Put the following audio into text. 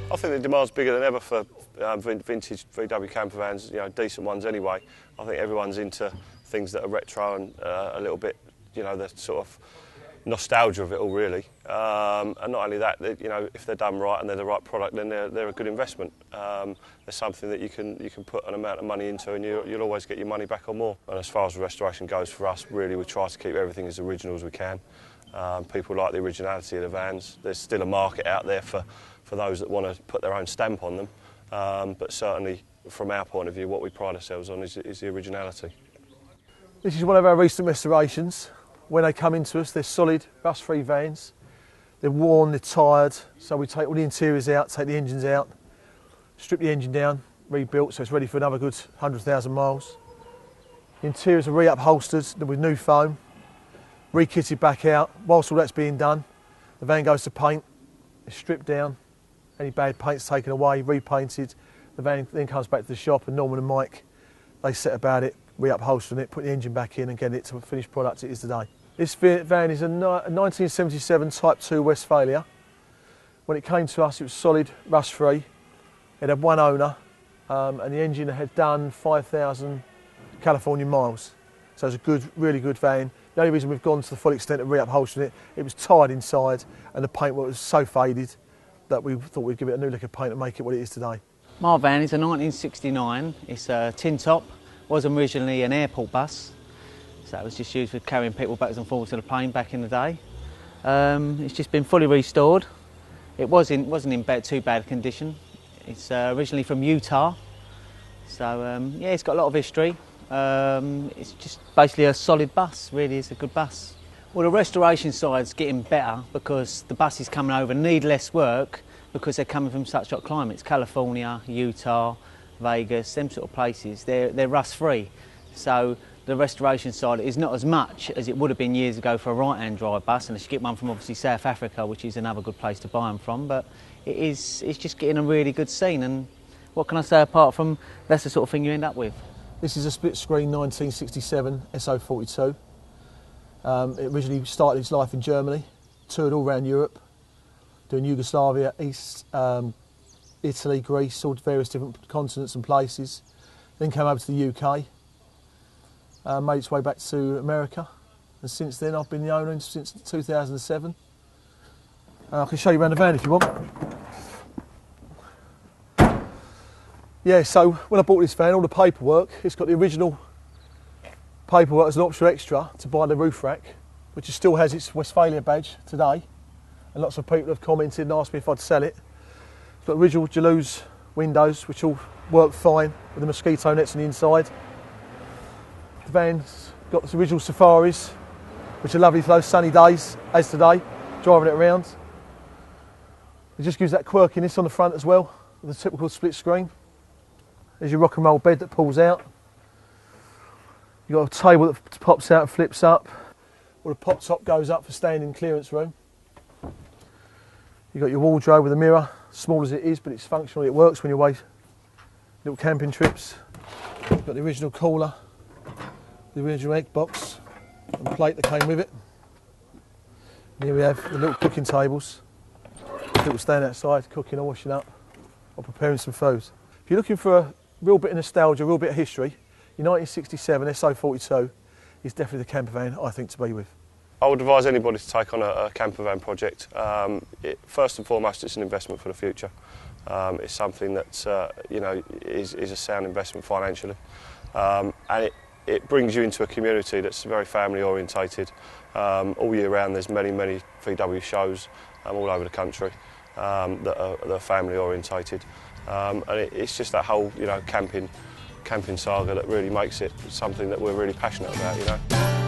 I think the demand's bigger than ever for vintage VW campervans, you know, decent ones anyway. I think everyone's into things that are retro and a little bit, you know, the sort of nostalgia of it all, really. And not only that, you know, if they're done right and they're the right product, then they're a good investment. They're something that you can put an amount of money into, and you'll always get your money back or more. And as far as the restoration goes for us, really, we try to keep everything as original as we can. People like the originality of the vans. There's still a market out there for those that want to put their own stamp on them. But certainly, from our point of view, what we pride ourselves on is the originality. This is one of our recent restorations. When they come into us, they're solid, rust-free vans. They're worn, they're tired, so we take all the interiors out, take the engines out, strip the engine down, rebuilt, so it's ready for another good 100,000 miles. The interiors are re-upholstered with new foam, re-kitted back out. Whilst all that's being done, the van goes to paint, it's stripped down, any bad paint's taken away, repainted. The van then comes back to the shop, and Norman and Mike, they set about it, re-upholstering it, put the engine back in and get it to a finished product it is today. This van is a 1977 Type 2 Westphalia. When it came to us, it was solid, rust-free. It had one owner, and the engine had done 5,000 California miles. So it's a good, really good van. The only reason we've gone to the full extent of re-upholstering it, it was tired inside and the paint was so faded that we thought we'd give it a new lick of paint and make it what it is today. My van is a 1969. It's a tin top. Was originally an airport bus, so it was just used for carrying people backwards and forwards to the plane back in the day. It's just been fully restored. It wasn't in too bad condition. It's originally from Utah, so yeah, it's got a lot of history. It's just basically a solid bus, really. It's a good bus. Well, the restoration side's getting better because the buses coming over need less work because they're coming from such hot climates. California, Utah, Vegas, them sort of places, they're rust-free. So the restoration side is not as much as it would have been years ago for a right-hand drive bus, unless you get one from obviously South Africa, which is another good place to buy them from. But it's just getting a really good scene, and what can I say apart from that's the sort of thing you end up with. This is a split-screen 1967 SO42. It originally started its life in Germany, toured all around Europe, doing Yugoslavia, East, Italy, Greece, all various different continents and places. Then came over to the UK, made its way back to America, and since then I've been the owner since 2007. I can show you around the van if you want. Yeah, so when I bought this van, all the paperwork, it's got the original paperwork as an optional extra to buy the roof rack, which still has its Westphalia badge today, and lots of people have commented and asked me if I'd sell it. It's got original Jalous windows, which all work fine with the mosquito nets on the inside. The van's got its original Safaris, which are lovely for those sunny days, as today, driving it around. It just gives that quirkiness on the front as well, with the typical split screen. There's your rock and roll bed that pulls out. You've got a table that pops out and flips up. Or the pop top goes up for standing clearance room. You've got your wardrobe with a mirror, small as it is, but it's functional, it works when you're away little camping trips. You've got the original cooler, the original egg box and plate that came with it. And here we have the little cooking tables. People stand outside cooking or washing up or preparing some food. If you're looking for a real bit of nostalgia, a real bit of history, your 1967 SO42 is definitely the camper van I think to be with. I would advise anybody to take on a camper van project. First and foremost, it's an investment for the future. It's something that you know is a sound investment financially, and it brings you into a community that's very family orientated. All year round, there's many VW shows all over the country that are family orientated, and it's just that whole camping saga that really makes it something that we're really passionate about.